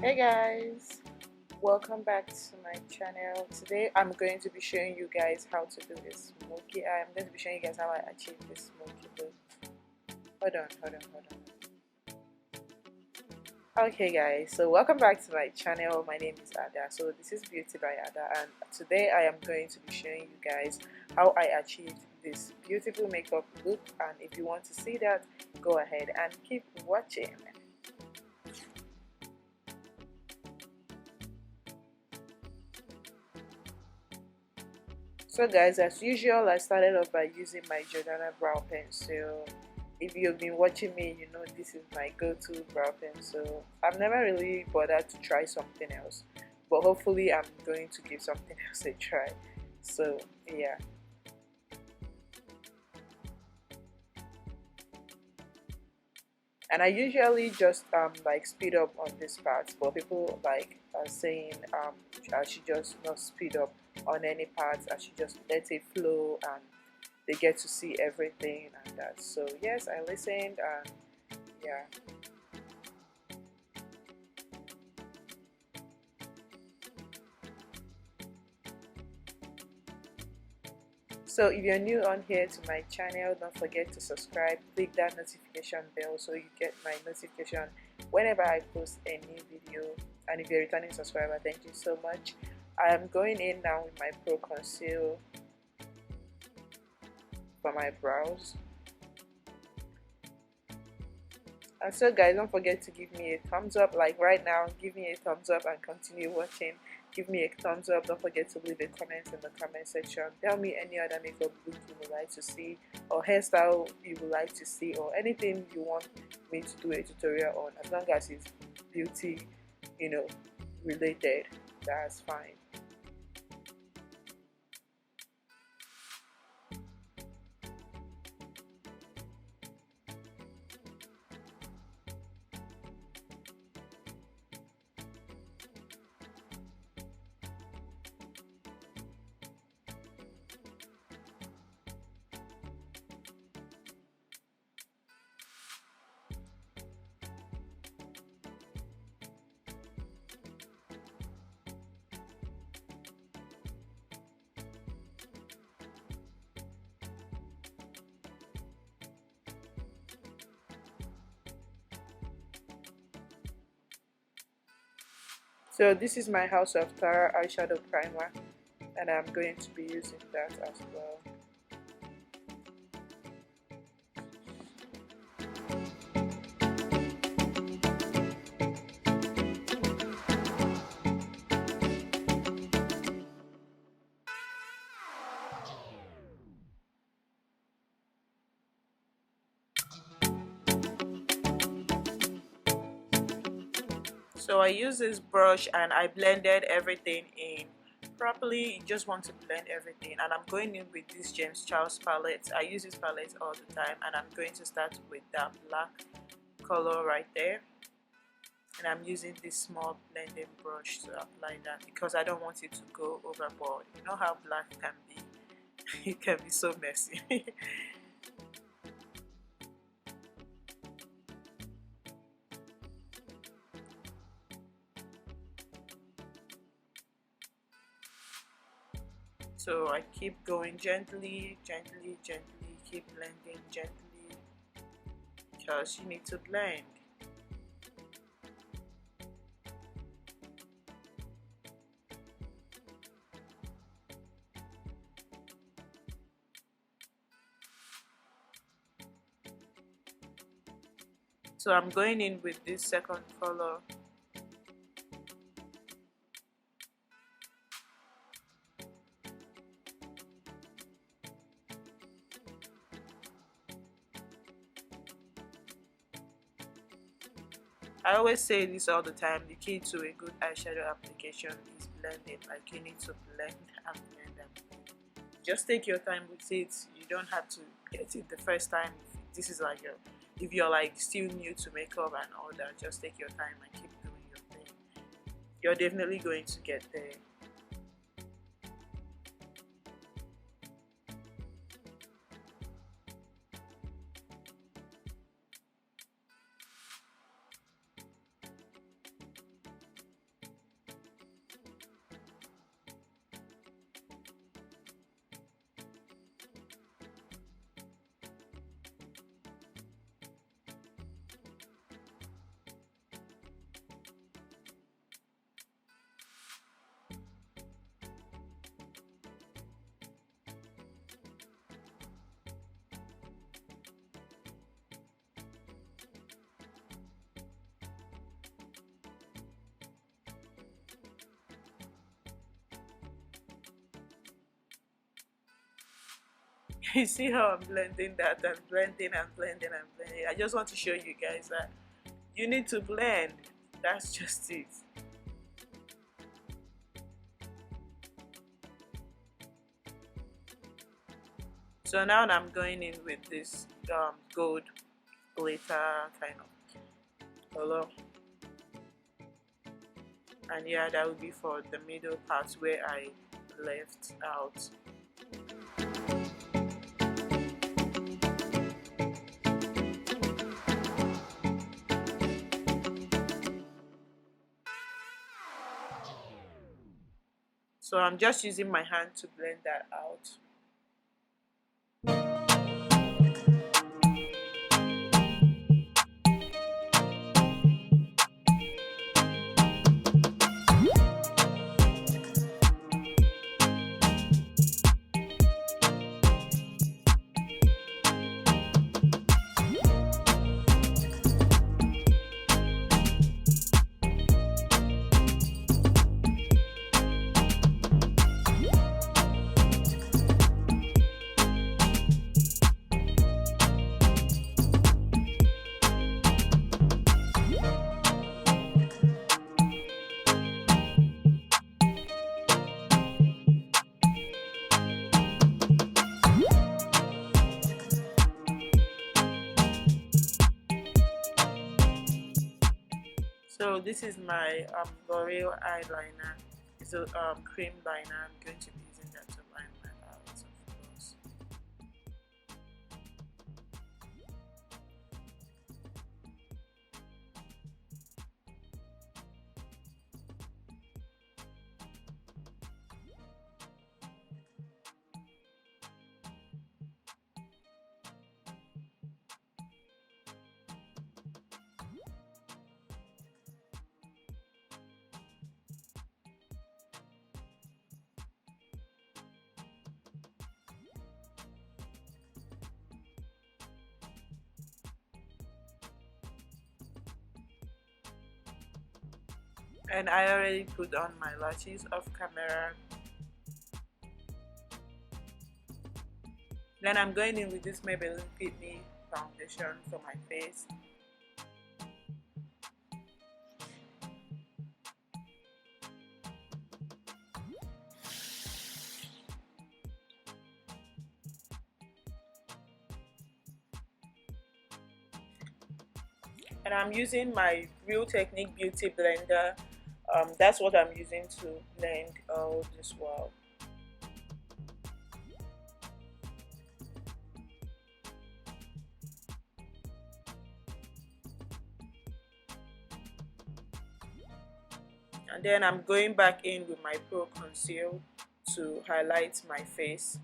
Hey guys, welcome back to my channel. Today I'm going to be showing you guys how to do this smoky. I'm going to be showing you guys how I achieve this smoky look. Hold on. Okay guys, so welcome back to my channel. My name is Ada. So this is Beauty by Ada, and today I am going to be showing you guys how I achieved this beautiful makeup look. And if you want to see that, go ahead and keep watching. So guys, as usual, I started off by using my Jordana brow pencil. If you've been watching me, you know this is my go-to brow pencil. I've never really bothered to try something else, but hopefully I'm going to give something else a try. So yeah. And I usually just like speed up on this part, but people like are saying I should just not speed up on any parts. I should just let it flow and they get to see everything and that. So yes, I listened and yeah. So if you're new on here to my channel, don't forget to subscribe, click that notification bell so you get my notification whenever I post a new video. And if you're a returning subscriber, thank you so much. I am going in now with my Pro Conceal for my brows. And so guys, don't forget to give me a thumbs up. Like right now, give me a thumbs up and continue watching. Give me a thumbs up. Don't forget to leave a comment in the comment section. Tell me any other makeup look you would like to see, or hairstyle you would like to see, or anything you want me to do a tutorial on. As long as it's beauty, related, that's fine. So this is my House of Tara eyeshadow primer, and I'm going to be using that as well. So I use this brush and I blended everything in properly. You just want to blend everything, and I'm going in with this James Charles palette. I use this palette all the time, and I'm going to start with that black color right there, and I'm using this small blending brush to apply that because I don't want it to go overboard. You know how black can be. It can be so messy. So I keep going gently, keep blending gently because you need to blend. So I'm going in with this second color. I always say this all the time, the key to a good eyeshadow application is blending. Like you need to blend and blend and blend. Just take your time with it. You don't have to get it the first time. This is like if you're like still new to makeup and all that, just take your time and keep doing your thing. You're definitely going to get there. You see how I'm blending that and blending and blending and blending. I just want to show you guys that you need to blend. That's just it. So now I'm going in with this gold glitter kind of color, and yeah, that will be for the middle part where I left out. So I'm just using my hand to blend that out. So this is my L'Oreal eyeliner. It's a cream liner. I'm going to be using that to line my eyes, of course. And I already put on my lashes off camera. Then I'm going in with this Maybelline Fit Me foundation for my face. And I'm using my Real Technique Beauty Blender. That's what I'm using to blend all this well. And then I'm going back in with my Pro Conceal to highlight my face.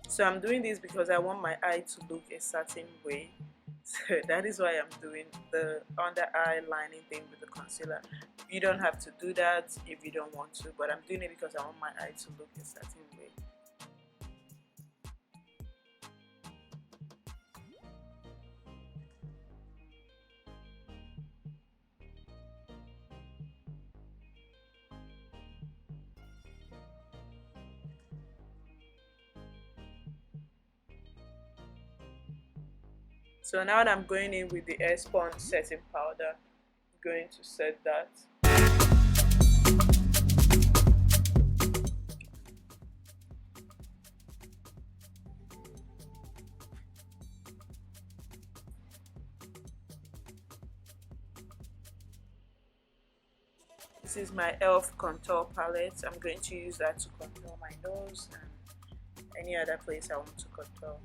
So I'm doing this because I want my eye to look a certain way. So that is why I'm doing the under eye lining thing with the concealer. You don't have to do that if you don't want to, but I'm doing it because I want my eye to look a certain way. So now that I'm going in with the Air Sponge setting powder, I'm going to set that. This is my e.l.f. contour palette. I'm going to use that to contour my nose and any other place I want to contour.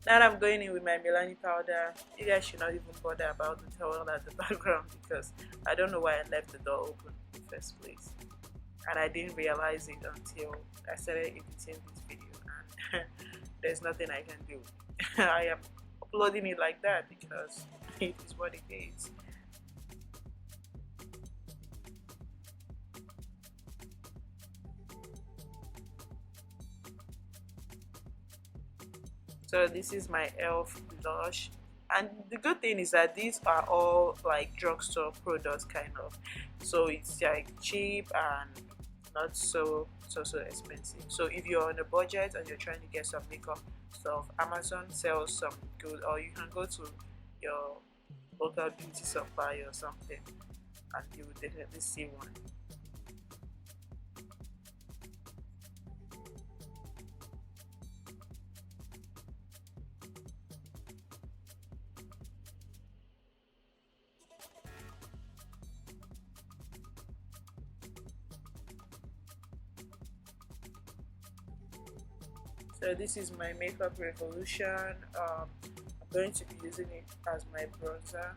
Now I'm going in with my Milani powder. You guys should not even bother about the towel at the background because I don't know why I left the door open in the first place. And I didn't realize it until I started editing this video, and there's nothing I can do. I am uploading it like that because it is what it is. So this is my elf blush, and the good thing is that these are all like drugstore products kind of, so it's like cheap and not so expensive. So if you're on a budget and you're trying to get some makeup stuff, Amazon sells some good, or you can go to your local beauty supply or something and you will definitely see one. So this is my Makeup Revolution. I'm going to be using it as my bronzer.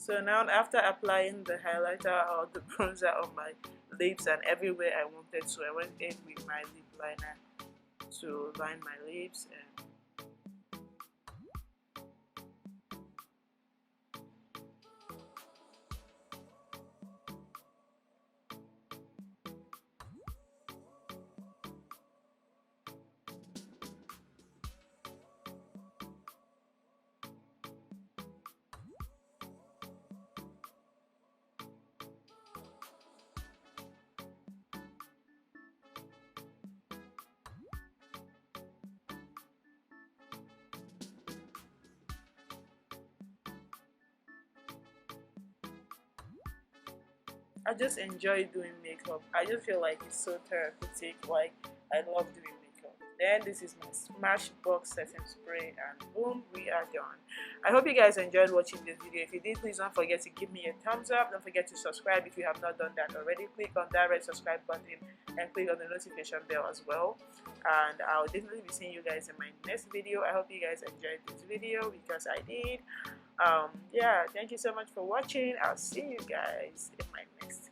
So now after applying the highlighter or the bronzer on my lips and everywhere I wanted to, I went in with my lip liner to line my lips. And I just enjoy doing makeup. I just feel like it's so therapeutic. Like, I love doing makeup. Then this is my Smashbox setting spray, and boom, we are done. I hope you guys enjoyed watching this video. If you did, please don't forget to give me a thumbs up. Don't forget to subscribe if you have not done that already. Click on that red subscribe button and click on the notification bell as well. And I'll definitely be seeing you guys in my next video. I hope you guys enjoyed this video because I did. Yeah, thank you so much for watching. I'll see you guys in my next